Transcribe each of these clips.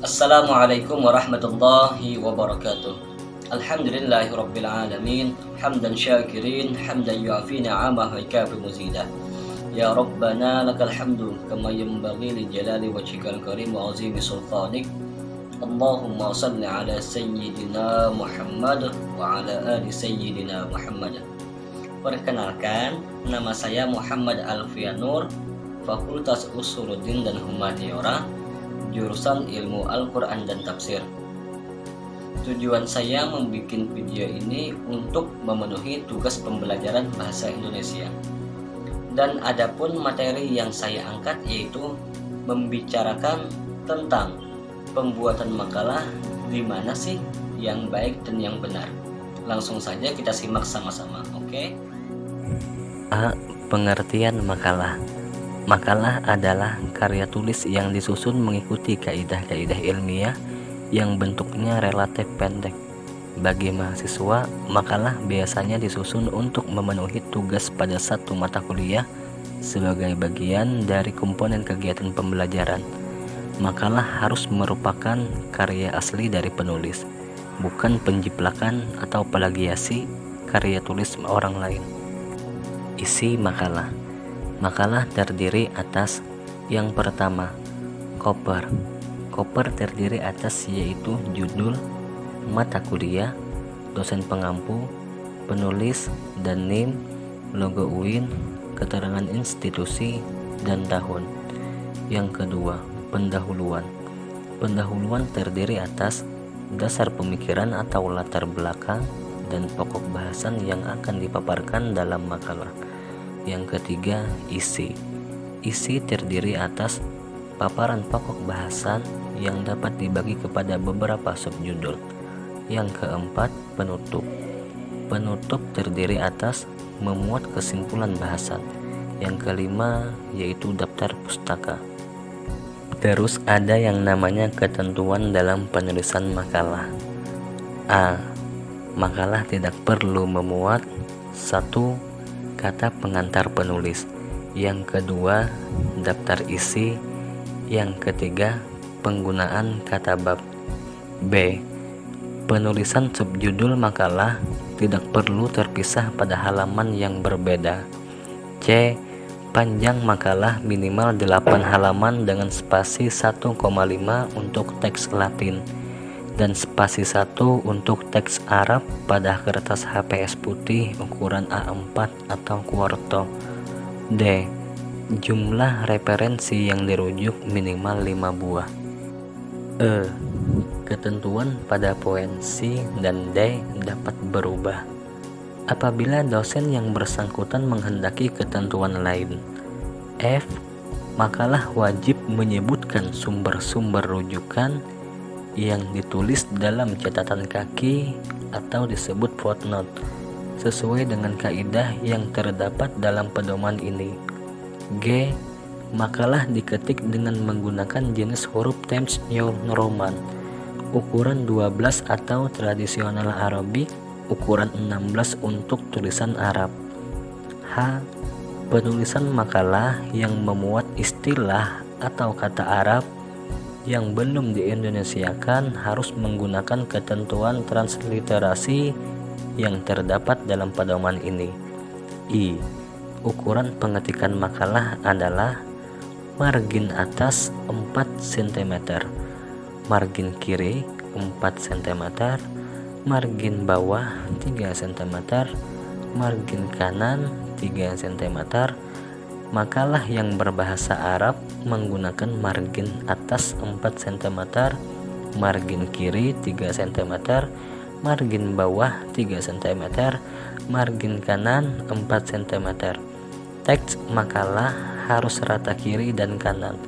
Assalamualaikum warahmatullahi wabarakatuh. Alhamdulillahirabbil alamin, hamdan syakirin, hamdan yu'afi ni'amah wa yukafi mazidah. Ya Rabbana lakal hamdu kama yanbaghi li jalali wajhikal karim wa azimi sultanik. Allahumma salli ala sayyidina Muhammad wa ala ali sayyidina Muhammad. Perkenalkan, nama saya Muhammad Alfianur, Fakultas Usuluddin dan Humaniora, jurusan Ilmu Al-Quran dan Tafsir. Tujuan saya membuat video ini untuk memenuhi tugas pembelajaran bahasa Indonesia. Dan adapun materi yang saya angkat yaitu membicarakan tentang pembuatan makalah, di mana sih yang baik dan yang benar. Langsung saja kita simak sama-sama, oke? A. Pengertian makalah. Makalah adalah karya tulis yang disusun mengikuti kaidah-kaidah ilmiah yang bentuknya relatif pendek. Bagi mahasiswa, makalah biasanya disusun untuk memenuhi tugas pada satu mata kuliah sebagai bagian dari komponen kegiatan pembelajaran. Makalah harus merupakan karya asli dari penulis, bukan penjiplakan atau plagiasi karya tulis orang lain. Isi makalah. Makalah terdiri atas yang pertama, koper. Koper terdiri atas yaitu judul, mata kuliah, dosen pengampu, penulis, dan NIM, logo UIN, keterangan institusi, dan tahun. Yang kedua, pendahuluan. Pendahuluan terdiri atas dasar pemikiran atau latar belakang dan pokok bahasan yang akan dipaparkan dalam makalah. Yang ketiga, isi. Isi terdiri atas paparan pokok bahasan yang dapat dibagi kepada beberapa subjudul. Yang keempat, penutup. Penutup terdiri atas memuat kesimpulan bahasan. Yang kelima, yaitu daftar pustaka. Terus ada yang namanya ketentuan dalam penulisan makalah. A. Makalah tidak perlu memuat 1. Kata pengantar penulis. Yang kedua, daftar isi. Yang ketiga, penggunaan kata bab. B. Penulisan subjudul makalah tidak perlu terpisah pada halaman yang berbeda. C. Panjang makalah minimal 8 halaman dengan spasi 1,5 untuk teks Latin dan spasi 1 untuk teks Arab pada kertas HPS putih ukuran A4 atau kuarto. D. Jumlah referensi yang dirujuk minimal 5 buah. E. Ketentuan pada poin C dan D dapat berubah apabila dosen yang bersangkutan menghendaki ketentuan lain. F. Makalah wajib menyebutkan sumber-sumber rujukan yang ditulis dalam catatan kaki atau disebut footnote sesuai dengan kaidah yang terdapat dalam pedoman ini. G. Makalah diketik dengan menggunakan jenis huruf Times New Roman ukuran 12 atau tradisional Arabik ukuran 16 untuk tulisan Arab. H. Penulisan makalah yang memuat istilah atau kata Arab yang belum diindonesiakan harus menggunakan ketentuan transliterasi yang terdapat dalam pedoman ini. I. Ukuran pengetikan makalah adalah margin atas 4 cm, margin kiri 4 cm, margin bawah 3 cm, margin kanan 3 cm. Makalah yang berbahasa Arab menggunakan margin atas 4 cm, margin kiri 3 cm, margin bawah 3 cm, margin kanan 4 cm. Teks makalah harus rata kiri dan kanan.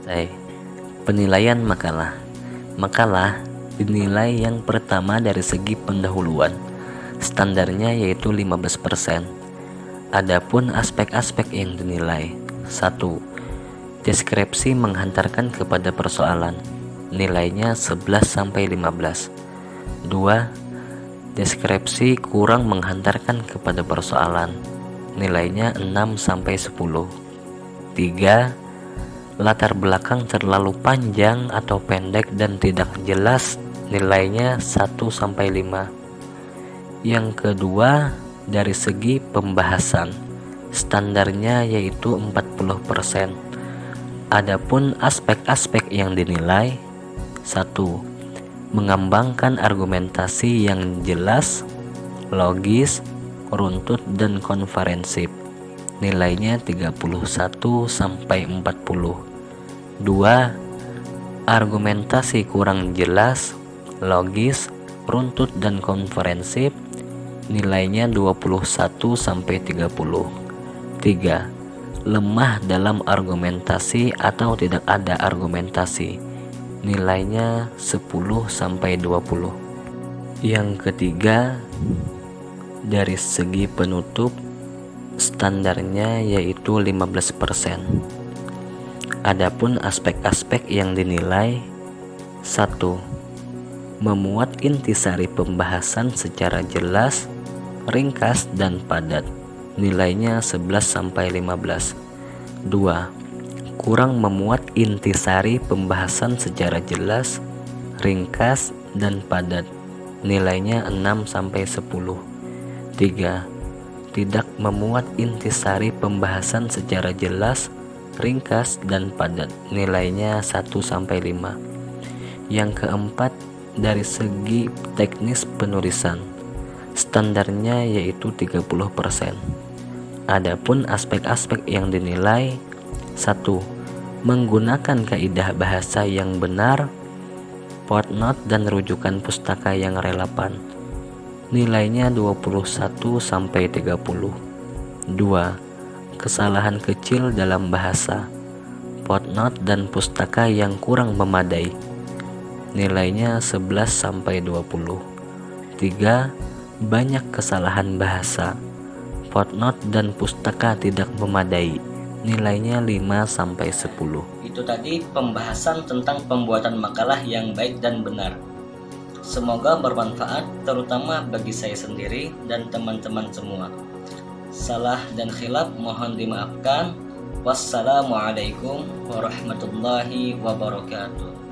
C. Penilaian makalah. Makalah dinilai yang pertama dari segi pendahuluan. Standarnya yaitu 15%. Adapun aspek-aspek yang dinilai. 1. Deskripsi menghantarkan kepada persoalan. Nilainya 11-15. 2. Deskripsi kurang menghantarkan kepada persoalan. Nilainya 6-10. 3. latar belakang terlalu panjang atau pendek dan tidak jelas, nilainya 1-5. Yang kedua, dari segi pembahasan, standarnya yaitu 40%. Adapun aspek-aspek yang dinilai: 1. Mengembangkan argumentasi yang jelas, logis, runtut, dan komprehensif. Nilainya 31-40. 2. Argumentasi kurang jelas, logis, runtut, dan komprehensif. Nilainya 21-30. 3. Lemah dalam argumentasi atau tidak ada argumentasi. Nilainya 10-20. Yang ketiga, dari segi penutup, standarnya yaitu 15%. Adapun aspek-aspek yang dinilai: 1. Memuat intisari pembahasan secara jelas, ringkas, dan padat. Nilainya 11-15. 2. Kurang memuat intisari pembahasan secara jelas, ringkas, dan padat. Nilainya 6-10. 3. Tidak memuat intisari pembahasan secara jelas, ringkas, dan padat. Nilainya 1-5. Yang keempat, dari segi teknis penulisan, standarnya yaitu 30%. Adapun aspek-aspek yang dinilai: 1. Menggunakan kaidah bahasa yang benar, footnote dan rujukan pustaka yang relevan. Nilainya 21-30. 2. Kesalahan kecil dalam bahasa, footnote dan pustaka yang kurang memadai. Nilainya 11-20. 3. Banyak kesalahan bahasa, footnote dan pustaka tidak memadai. Nilainya 5-10. Itu tadi pembahasan tentang pembuatan makalah yang baik dan benar. Semoga bermanfaat, terutama bagi saya sendiri dan teman-teman semua. Salah dan khilaf mohon dimaafkan. Wassalamualaikum warahmatullahi wabarakatuh.